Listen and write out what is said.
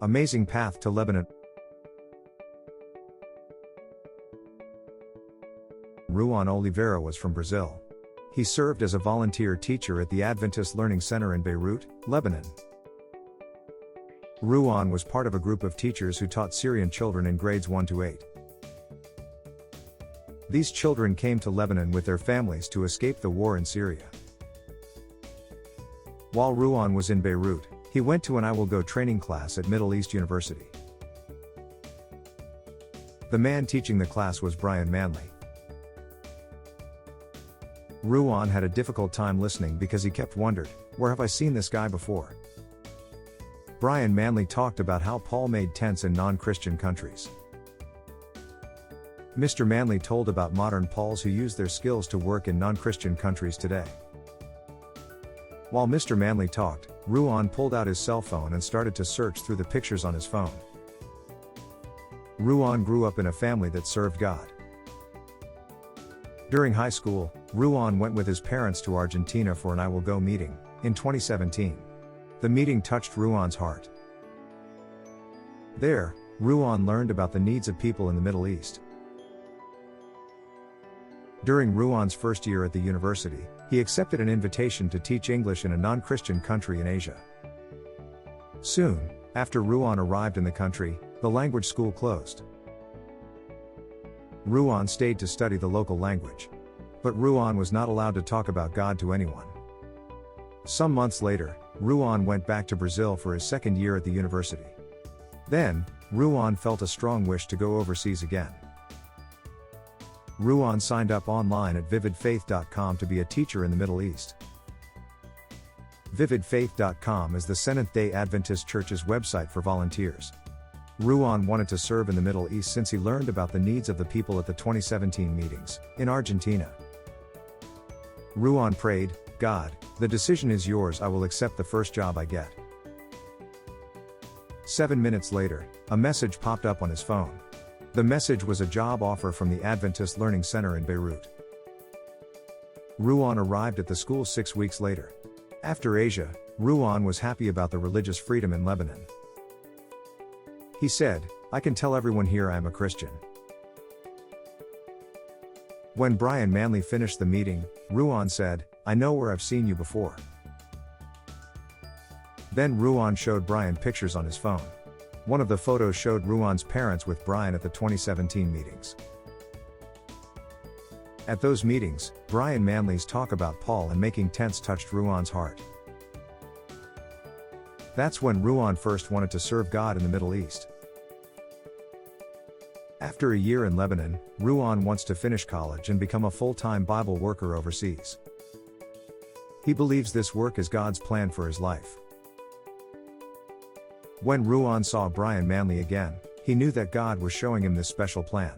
Amazing path to Lebanon. Ruan Oliveira was from Brazil. He served as a volunteer teacher at the Adventist Learning Center in Beirut, Lebanon. Ruan was part of a group of teachers who taught Syrian children in grades 1 to 8. These children came to Lebanon with their families to escape the war in Syria. While Ruan was in Beirut, he went to an I Will Go training class at Middle East University. The man teaching the class was Brian Manley. Ruan had a difficult time listening because he kept wondering, where have I seen this guy before? Brian Manley talked about how Paul made tents in non-Christian countries. Mr. Manley told about modern Pauls who use their skills to work in non-Christian countries today. While Mr. Manley talked, Ruan pulled out his cell phone and started to search through the pictures on his phone. Ruan grew up in a family that served God. During high school, Ruan went with his parents to Argentina for an I Will Go meeting, in 2017. The meeting touched Ruan's heart. There, Ruan learned about the needs of people in the Middle East. During Ruan's first year at the university, he accepted an invitation to teach English in a non-Christian country in Asia. Soon, after Ruan arrived in the country, the language school closed. Ruan stayed to study the local language. But Ruan was not allowed to talk about God to anyone. Some months later, Ruan went back to Brazil for his second year at the university. Then, Ruan felt a strong wish to go overseas again. Ruan signed up online at vividfaith.com to be a teacher in the Middle East. Vividfaith.com is the Seventh-day Adventist Church's website for volunteers. Ruan wanted to serve in the Middle East since he learned about the needs of the people at the 2017 meetings, in Argentina. Ruan prayed, "God, the decision is yours. I will accept the first job I get." 7 minutes later, a message popped up on his phone. The message was a job offer from the Adventist Learning Center in Beirut. Ruan arrived at the school 6 weeks later. After Asia, Ruan was happy about the religious freedom in Lebanon. He said, "I can tell everyone here I am a Christian." When Brian Manley finished the meeting, Ruan said, "I know where I've seen you before." Then Ruan showed Brian pictures on his phone. One of the photos showed Ruan's parents with Brian at the 2017 meetings. At those meetings, Brian Manley's talk about Paul and making tents touched Ruan's heart. That's when Ruan first wanted to serve God in the Middle East. After a year in Lebanon, Ruan wants to finish college and become a full-time Bible worker overseas. He believes this work is God's plan for his life. When Ruan saw Brian Manley again, he knew that God was showing him this special plan.